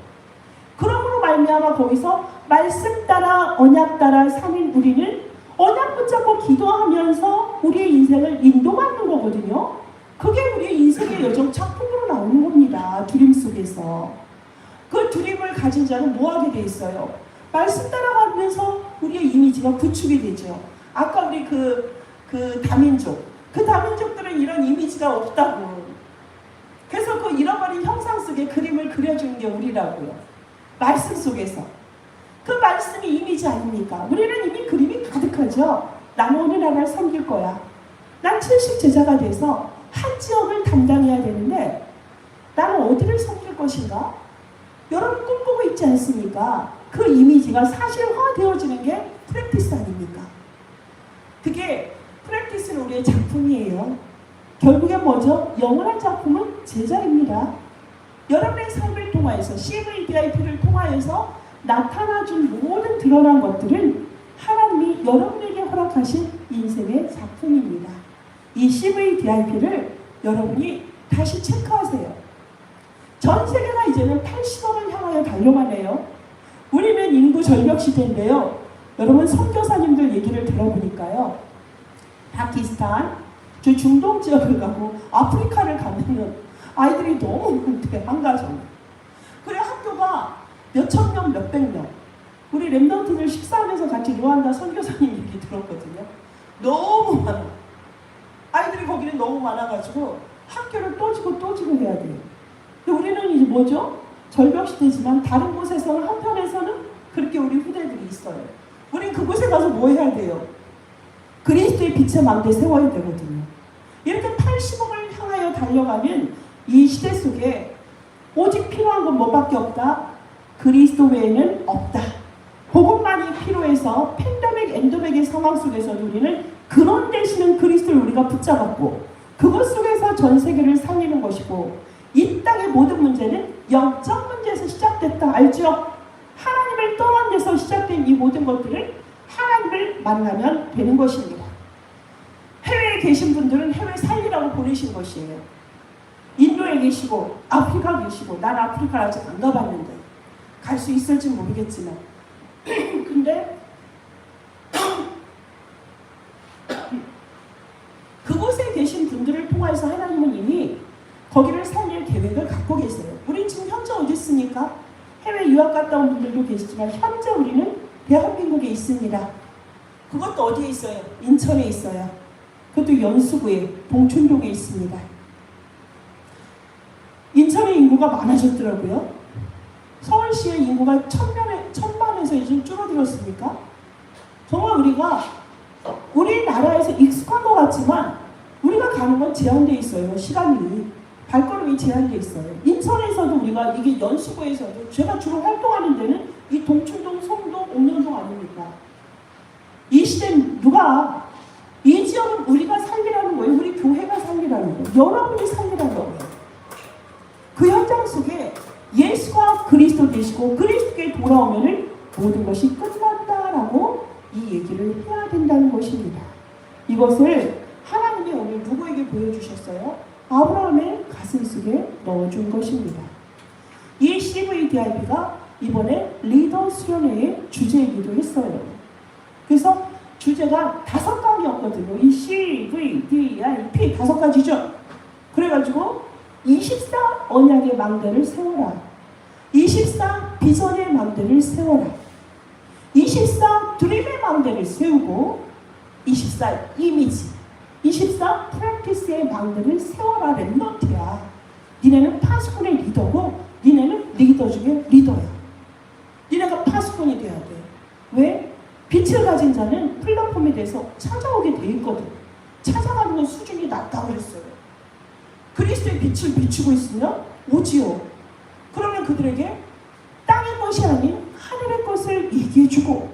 그러므로 말미암아 거기서 말씀 따라 언약 따라 사는 우리는 언약 붙잡고 기도하면서 우리의 인생을 인도받는 거거든요. 그게 우리의 인생의 여정 작품으로 나오는 겁니다. 드림 속에서. 그 드림을 가진 자는 뭐 하게 돼 있어요? 말씀 따라가면서 우리의 이미지가 구축이 되죠. 아까 우리 그 다민족. 그 다민족들은 이런 이미지가 없다고. 그래서 그 잃어버린 형상 속에 그림을 그려주는 게 우리라고요. 말씀 속에서. 그 말씀이 이미지 아닙니까? 우리는 이미 그림이 가득하죠. 나는 어느 나라를 섬길 거야. 난 70제자가 돼서 한 지역을 담당해야 되는데 나는 어디를 섬길 것인가? 여러분 꿈꾸고 있지 않습니까? 그 이미지가 사실화되어지는 게 프랙티스 아닙니까? 그게 프랙티스는 우리의 작품이에요. 결국엔 뭐죠? 영원한 작품은 제자입니다. 여러분의 삶을 통하여서 CVDIP를 통하여서 나타나준 모든 드러난 것들은 하나님이 여러분에게 허락하신 인생의 작품입니다. 이 CVDIP를 여러분이 다시 체크하세요. 전 세계가 이제는 80억을 향하여 달려가네요. 우리는 인구 절벽 시대인데요. 여러분 선교사님들 얘기를 들어보니까요. 파키스탄, 저 중동 지역을 가고 아프리카를 가면은 아이들이 너무 많대, 한 가정. 그래 학교가 몇천 명, 몇백 명. 우리 랩런트들 식사하면서 같이 루안다 선교사님 얘기 들었거든요. 너무 많아. 아이들이 거기는 너무 많아가지고 학교를 또 지고 해야 돼요. 근데 우리는 이제 뭐죠? 절벽시대지만 다른 곳에서는 한편에서는 그렇게 우리 후대들이 있어요. 우린 그곳에 가서 뭐 해야 돼요? 그리스도의 빛의 망대 세워야 되거든요. 이렇게 80억을 향하여 달려가면 이 시대 속에 오직 필요한 건 뭐밖에 없다? 그리스도 외에는 없다. 복음만이 필요해서 팬데믹, 엔데믹의 상황 속에서도 우리는 근원 되시는 그리스도를 우리가 붙잡았고 그것 속에서 전 세계를 살리는 것이고 이 땅의 모든 문제는 영적 문제에서 시작됐다. 알죠? 하나님을 떠난 데서 시작된 이 모든 것들은 하나님을 만나면 되는 것입니다. 해외에 계신 분들은 해외 살리라고 보내신 것이에요. 인도에 계시고 아프리카 계시고 난 아프리카를 아직 안 가봤는데 갈 수 있을지 모르겠지만 근데 그곳에 계신 분들을 통해서 하나님은 이미 거기를 살릴 계획을 갖고 계세요. 우린 지금 현재 어디 있습니까? 해외 유학 갔다 온 분들도 계시지만 현재 우리는 대한민국에 있습니다. 그것도 어디에 있어요? 인천에 있어요. 그것도 연수구에 봉춘동에 있습니다. 인천의 인구가 많아졌더라고요. 서울시의 인구가 천만에서 이제 줄어들었습니까? 정말 우리나라에서 익숙한 것 같지만 우리가 가는 건 제한되어 있어요. 시간이. 발걸음이 제한되어 있어요. 인천에서도 우리가 이게 연수구에서도 제가 주로 활동하는 데는 이 동춘동, 송도, 옥년동 아닙니까? 이 시대는 이 지역은 우리가 살리라는 거예요. 우리 교회가 살리라는 거예요. 여러분이 살리라는 거예요. 그 현장 속에 예수가 그리스도 되시고 그리스도께 돌아오면은 모든 것이 끝났다라고 이 얘기를 해야 된다는 것입니다. 이것을 하나님이 오늘 누구에게 보여주셨어요? 아브라함의 가슴 속에 넣어준 것입니다. 이 CVDIP가 이번에 리더 수련회의 주제이기도 했어요. 그래서 주제가 5가지였거든요. 이 CVDIP 5가지죠. 그래가지고 24 언약의 망대를 세워라. 24 비전의 망대를 세워라. 24 드림의 망대를 세우고 24 이미지, 24 프랙티스의 망대를 세워라. 랩런트야. 니네는 파수꾼의 리더고 니네는 리더 중에 리더야. 니네가 파수꾼이 돼야 돼. 왜? 빛을 가진 자는 플랫폼에 대해서 찾아오게 돼 있거든. 찾아가는 건 수준이 낮다고 그랬어요. 그리스도의 빛을 비추고 있으면 오지요. 그러면 그들에게 땅의 것이 아닌 하늘의 것을 얘기해주고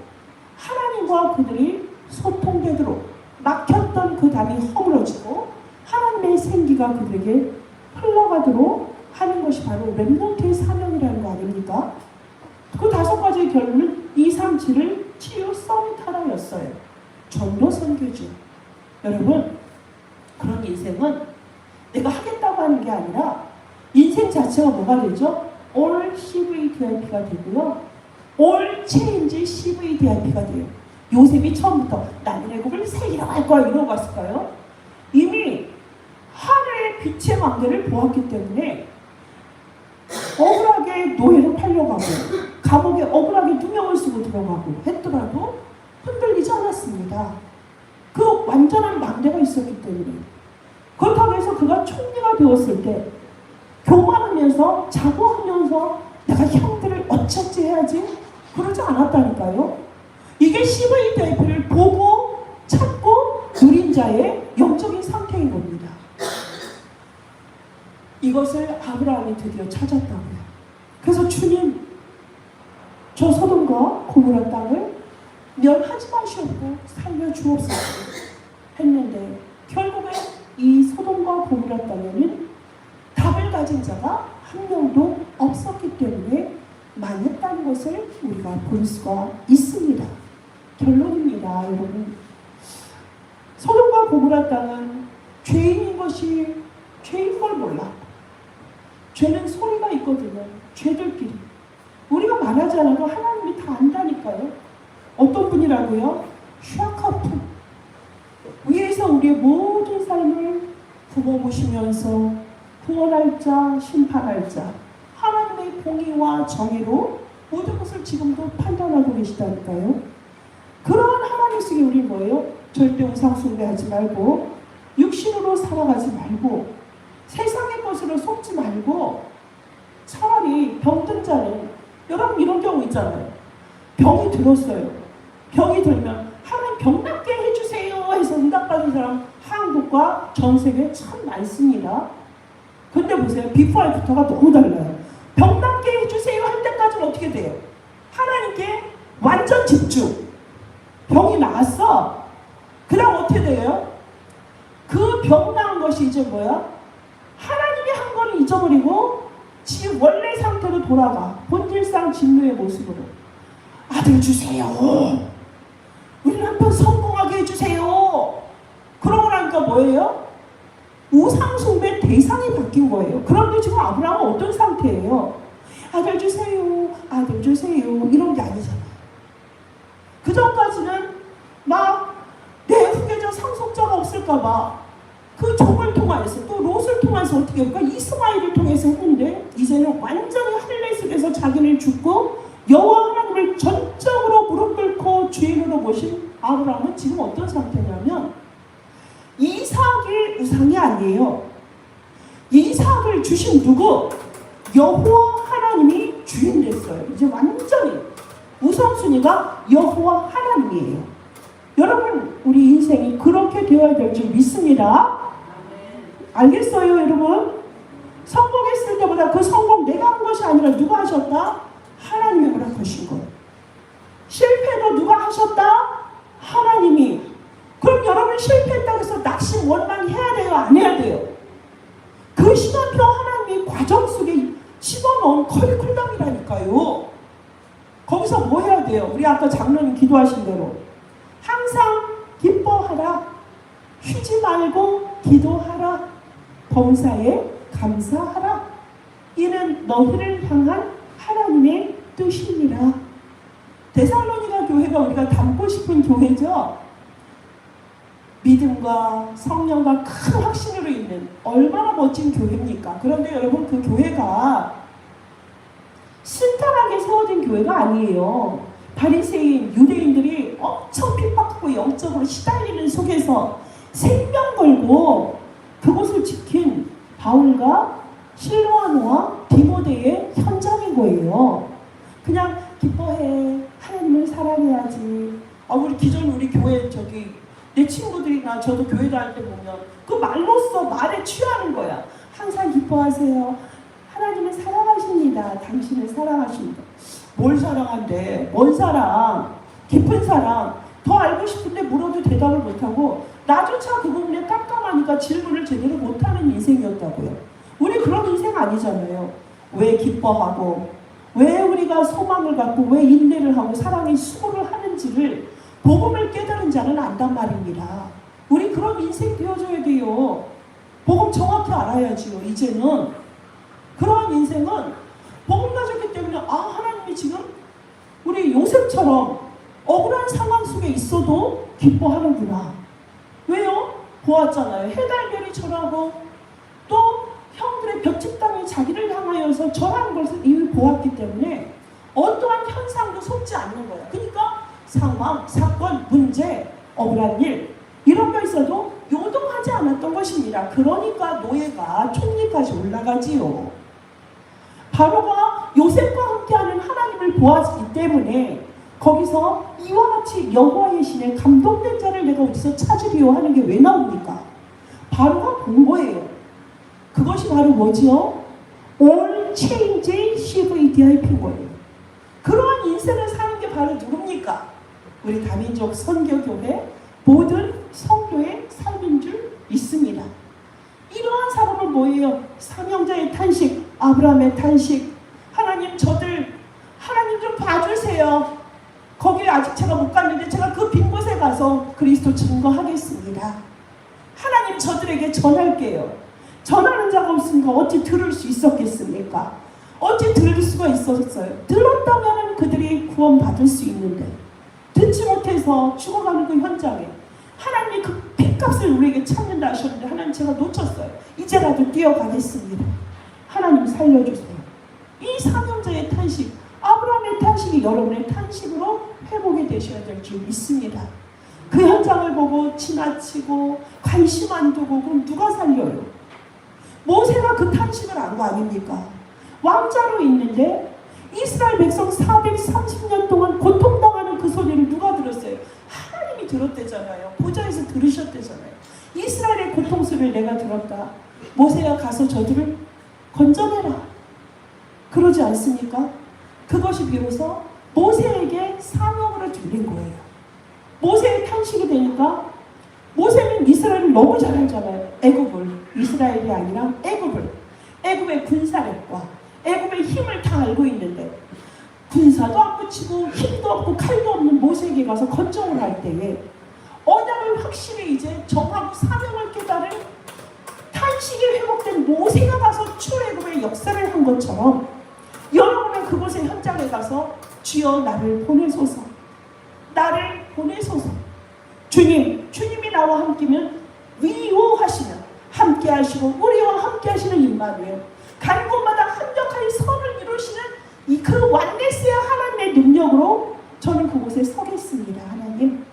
하나님과 그들이 소통되도록 막혔던 그 담이 허물어지고 하나님의 생기가 그들에게 흘러가도록 하는 것이 바로 렘넌트의 사명이라는 거 아닙니까? 그 5가지의 결론은 2, 3, 7을 치유 서밋하라였어요. 전도 선교죠. 여러분, 그런 인생은 내가 하겠다고 하는 게 아니라 인생 자체가 뭐가 되죠? All CVDIP가 되고요. All Change CVDIP가 돼요. 요셉이 처음부터 나는 애국을 살리라고 할 거야 이러고 갔을까요? 이미 하늘의 빛의 망대를 보았기 때문에 억울하게 노예로 팔려가고 감옥에 억울하게 누명을 쓰고 들어가고 했더라도 흔들리지 않았습니다. 그 완전한 망대가 있었기 때문에. 그렇다고 해서 그가 총리가 되었을 때 교만하면서 자고하면서 내가 형들을 억척지해야지 그러지 않았다니까요. 이게 CV대를 보고 찾고 누린 자의 영적인 상태인 겁니다. 이것을 아브라함이 드디어 찾았다고요. 그래서 주님, 저 소돔과 고모라 땅을 멸하지 마시옵고 살려주옵소서 했는데 결국에 이 소돔과 고모라 땅에는 답을 가진 자가 한 명도 없었기 때문에 망했다는 것을 우리가 볼 수가 있습니다. 결론입니다, 여러분. 소돔과 고모라 땅은 죄인인 것이 죄인 걸 몰랐고, 죄는 소리가 있거든요. 죄들끼리. 우리가 말하지 않아도 하나님이 다 안다니까요. 어떤 분이라고요? 샤카프. 위에서 우리의 모든 삶을 품어보시면서 구원할 자, 심판할 자, 하나님의 공의와 정의로 모든 것을 지금도 판단하고 계시다니까요. 그러한 하나님 속에 우리 뭐예요? 절대 우상 숭배하지 말고, 육신으로 살아가지 말고, 세상의 것으로 속지 말고, 차라리 병든 자는, 여러분 이런 경우 있잖아요. 병이 들었어요. 병이 들면 하나님 병 낫게 해주세요 해서 응답받은 사람 한국과 전 세계에 참 많습니다. 근데 보세요. 비포 애프터가 너무 달라요. 병 낫게 해주세요 할 때까지는 어떻게 돼요? 하나님께 완전 집중. 병이 나았어. 그 다음 어떻게 돼요? 그 병 나은 것이 이제 뭐야? 하나님이 한 거는 잊어버리고 지 원래 상태로 돌아가. 본질상 진노의 모습으로. 아들 주세요. 우리 남편 성공하게 해주세요. 그러고 나니까 뭐예요? 우상숭배 대상이 바뀐 거예요. 그런데 지금 아브라함은 어떤 상태예요? 아들 주세요. 아들 주세요. 이런 게 아니잖아요. 그 전까지는 막 내 후계자 상속자가 없을까봐 그 종을 통해서 또 롯을 통해서 어떻게 할까? 이스마엘을 통해서 했는데 이제는 완전히 할례 속에서 자기를 죽고 여호와 하나님을 전적으로 무릎 꿇고 주인으로 모신 아브라함은 지금 어떤 상태냐면 이삭이 우상이 아니에요. 이삭을 주신 누구? 여호와 하나님이 주인 됐어요. 이제 완전히 우선순위가 여호와 하나님이에요. 여러분, 우리 인생이 그렇게 되어야 될 줄 믿습니다. 알겠어요, 여러분? 성공했을 때보다 그 성공 내가 한 것이 아니라 누가 하셨다? 하나님이 허락하신 거예요. 실패도 누가 하셨다? 하나님이. 그럼 여러분 실패했다고 해서 낙심, 원망해야 돼요? 안 해야 돼요? 그 시간표 하나님이 과정 속에 집어넣은 커리큘럼이라니까요. 거기서 뭐 해야 돼요? 우리 아까 장로님 기도하신 대로 항상 기뻐하라, 쉬지 말고 기도하라, 범사에 감사하라. 이는 너희를 향한 하나님의 뜻이니라. 데살로니가 교회가 우리가 닮고 싶은 교회죠. 믿음과 성령과 큰 확신으로 있는 얼마나 멋진 교회입니까? 그런데 여러분, 그 교회가 신랄하게 세워진 교회가 아니에요. 바리새인 유대인들이 엄청 핍박하고 영적으로 시달리는 속에서 생명 걸고 그곳을 지킨 바울과 실로아노와 디모데의 현장인 거예요. 그냥 기뻐해, 하나님을 사랑해야지. 우리 기존 우리 교회 내 친구들이나 저도 교회 다닐 때 보면 그 말로써 말에 취하는 거야. 항상 기뻐하세요. 하나님을 사랑하십니다. 당신을 사랑하십니다. 뭘 사랑한대? 뭔 사랑? 깊은 사랑? 더 알고 싶은데 물어도 대답을 못하고 나조차 그 부분에 깜깜하니까 질문을 제대로 못하는 인생이었다고요. 우리 그런 인생 아니잖아요. 왜 기뻐하고 왜 우리가 소망을 갖고 왜 인내를 하고 사랑의 수고를 하는지를 복음을 깨달은 자는 안단 말입니다. 우리 그런 인생 되어줘야 돼요. 복음 정확히 알아야지요. 이제는 그러한 인생은 복음 가졌기 때문에 하나님이 지금 우리 요셉처럼 억울한 상황 속에 있어도 기뻐하는구나. 왜요? 보았잖아요. 해달별이 절하고 또 형들의 벽집당이 자기를 향하여서 절하는 것을 이미 보았기 때문에 어떠한 현상도 속지 않는 거예요. 그러니까 상황, 사건, 문제, 억울한 일 이런 거 있어도 요동하지 않았던 것입니다. 그러니까 노예가 총리까지 올라가지요. 바로가 요셉과 함께하는 하나님을 보았기 때문에 거기서 이와 같이 여호와의 신에 감동된 자를 내가 어디서 찾으리요 하는 게 왜 나옵니까? 바로가 본 거예요. 그것이 바로 뭐지요? All change CVDIP인 거예요. 그러한 인생을 사는 게 바로 누굽니까? 우리 다민족 선교교회 모든 성도의 삶인 줄 믿습니다. 이러한 사람은 뭐예요? 삼형제의 탄식, 아브라함의 탄식. 하나님 하나님 좀 봐주세요. 거기에 아직 제가 못 갔는데 제가 그 빈 곳에 가서 그리스도 증거하겠습니다. 하나님 저들에게 전할게요. 전하는 자가 없으니까 어찌 들을 수 있었겠습니까? 어찌 들을 수가 있었어요? 들었다면 그들이 구원받을 수 있는데 듣지 못해서 죽어가는 그 현장에 하나님이 그 핏값을 우리에게 찾는다 하셨는데 하나님 제가 놓쳤어요. 이제라도 뛰어가겠습니다. 하나님 살려주세요. 이 삼형제의 탄식, 아브라함의 탄식이 여러분의 탄식으로 회복이 되셔야 될 줄 믿습니다. 그 현장을 보고 지나치고 관심 안 두고 그럼 누가 살려요? 모세가 그 탄식을 한 거 아닙니까? 왕자로 있는데 이스라엘 백성 430년 동안 고통당하는 그 소리를 누가 들었어요? 하나님이 들었대잖아요. 보좌에서 들으셨대잖아요. 이스라엘의 고통 소리를 내가 들었다. 모세야 가서 저들을 건져내라. 그러지 않습니까? 그것이 비로소 모세에게 사명으로 들린 거예요. 모세의 탄식이 되니까 모세는 이스라엘을 너무 잘 알잖아요. 애굽을, 이스라엘이 아니라 애굽의 군사력과 애굽의 힘을 다 알고 있는데 군사도 안 붙이고 힘도 없고 칼도 없는 모세에게 가서 건정을 할 때에 언약을 확실히 이제 정하고 사명을 깨달은 탄식이 회복된 모세가 가서 출애굽의 역사를 한 것처럼 여러분은 그곳의 현장에 가서 주여 나를 보내소서, 나를 보내소서. 주님이 나와 함께면 위로하시면 함께 하시고 우리와 함께 하시는 임마누엘, 간 곳마다 한적하게 선을 이루시는 이 그 완네스의 하나님의 능력으로 저는 그곳에 서겠습니다. 하나님,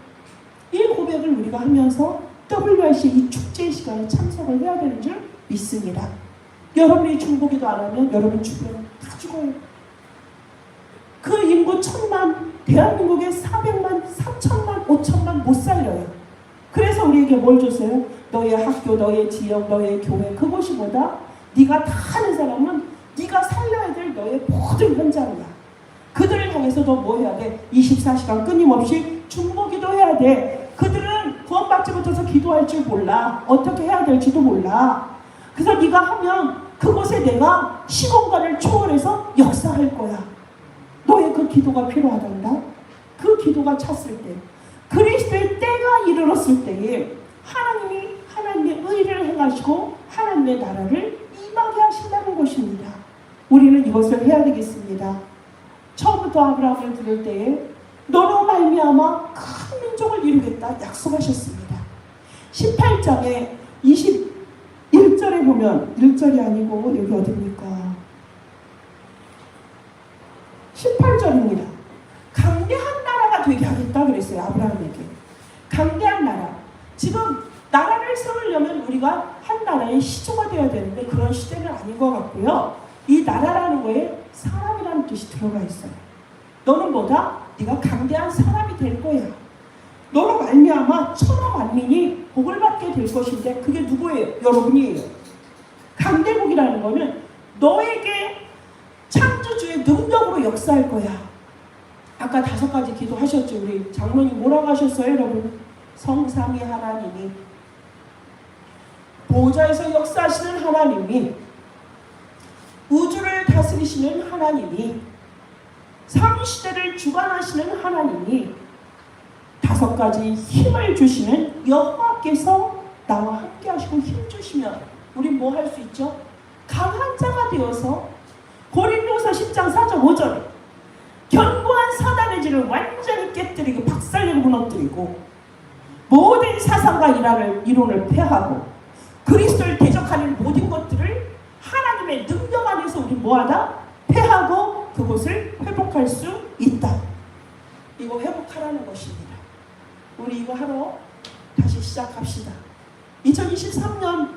이 고백을 우리가 하면서 WRC 이 축제 시간에 참석을 해야 되는 줄 믿습니다. 여러분이 중보기도 안 하면 여러분 주변 다 죽어요. 그 인구 1000만, 대한민국의 400만, 3천만, 5천만 못 살려요. 그래서 우리에게 뭘 줬어요? 너의 학교, 너의 지역, 너의 교회, 그곳이보다 네가 다 하는 사람은 네가 살려야 될 너의 모든 현장이야. 그들을 향해서 너 뭐 해야 돼? 24시간 끊임없이 중보기도 해야 돼. 그들은 구원받지 못해서 기도할 줄 몰라. 어떻게 해야 될지도 몰라. 그래서 네가 하면 그곳에 내가 시공간을 초월해서 역사할 거야. 너의 그 기도가 필요하단다. 그 기도가 찼을 때, 그리스도의 때가 이르렀을 때에 하나님이 하나님의 의를 행하시고 하나님의 나라를 임하게 하신다는 것입니다. 우리는 이것을 해야 되겠습니다. 처음부터 아브라함을 들을 때에 너로 말미암아 큰 민족을 이루겠다 약속하셨습니다. 18장에 21절에 보면 1절이 아니고 여기 어디입니까? 18절입니다. 강대한 나라가 되게 하겠다 그랬어요. 아브라함에게. 강대한 나라. 지금 나라를 세우려면 우리가 한 나라의 시초가 되어야 되는데 그런 시대는 아닌 것 같고요. 이 나라라는 거에 사람이라는 뜻이 들어가 있어요. 너는 뭐다? 네가 강대한 사람이 될 거야. 너로 말미암아 천하 만민이 복을 받게 될 것인데 그게 누구예요? 여러분이에요. 강대국이라는 거는 너에게 창조주의 능력으로 역사할 거야. 아까 5가지 기도하셨죠. 우리 장로님 뭐라고 하셨어요, 여러분? 성삼위 하나님이, 보좌에서 역사하시는 하나님이, 우주를 다스리시는 하나님이, 삼시대를 주관하시는 하나님이, 5가지 힘을 주시는 여호와께서 나와 함께 하시고 힘 주시면 우리 뭐 할 수 있죠? 강한 자가 되어서 고린도서 10장 4절 5절에 견고한 사단의 질을 완전히 깨뜨리고 박살내고 무너뜨리고 모든 사상과 이론을 폐하고 그리스도를 대적하는 모든 것들을 하나님의 능력 안에서 우리 뭐하다? 폐하고 그곳을 회복할 수 있다. 이거 회복하라는 것입니다. 우리 이거 하러 다시 시작합시다. 2023년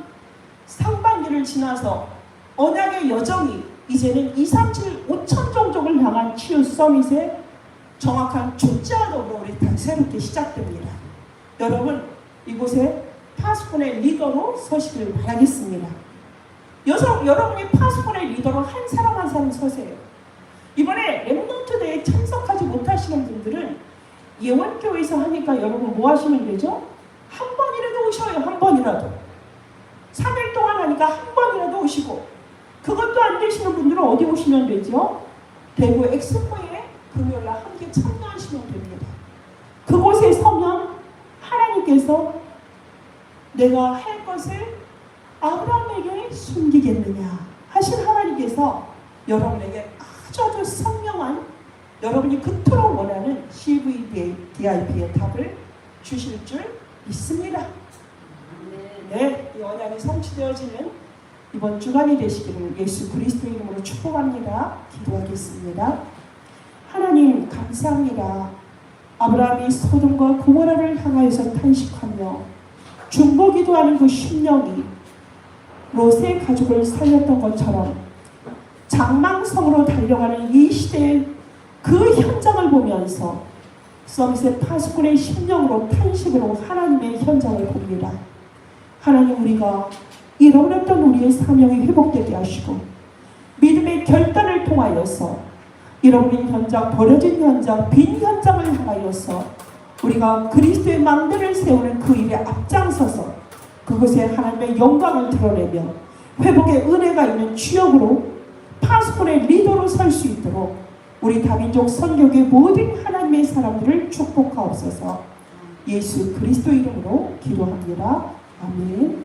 상반기를 지나서 언약의 여정이 이제는 2, 3, 7, 5천 종족을 향한 3년간 치유 서밋의 정확한 초짜로 우리 다 새롭게 시작됩니다. 여러분 이곳에 파수꾼의 리더로 서시길 바라겠습니다. 여러분이 파수꾼의 리더로 한 사람 한 사람 서세요. 이번에 랩넌트 대회에 참석하지 못하시는 분들은 예원교회에서 하니까 여러분 뭐 하시면 되죠? 한 번이라도 오셔요. 한 번이라도. 3일 동안 하니까 한 번이라도 오시고, 그것도 안 되시는 분들은 어디 오시면 되죠? 대구 엑스포에 금요일날 함께 참여하시면 됩니다. 그곳에 서면 하나님께서 내가 할 것을 아브라함에게 숨기겠느냐 하신 하나님께서 여러분에게 아주 선명한, 여러분이 그토록 원하는 CVDIP의 답을 주실 줄 믿습니다. 네, 이 언약이 성취되어지는 이번 주간이 되시기를 예수 그리스도 이름으로 축복합니다. 기도하겠습니다. 하나님 감사합니다. 아브라함이 소돔과 고모라를 향하여서 탄식하며 중보기도하는 그 심령이 롯의 가족을 살렸던 것처럼 장망성으로 달려가는 이 시대의 그 현장을 보면서 서밋의 파수꾼의 심령으로 탄식으로 하나님의 현장을 봅니다. 하나님, 우리가 잃어버렸던 우리의 사명이 회복되게 하시고 믿음의 결단을 통하여서 잃어버린 현장, 버려진 현장, 빈 현장을 향하여서 우리가 그리스도의 망대를 세우는 그 일에 앞장서서 그곳에 하나님의 영광을 드러내며 회복의 은혜가 있는 주역으로 파수꾼의 리더로 설 수 있도록 우리 다민족 선교계 모든 하나님의 사람들을 축복하옵소서. 예수 그리스도 이름으로 기도합니다. 아멘.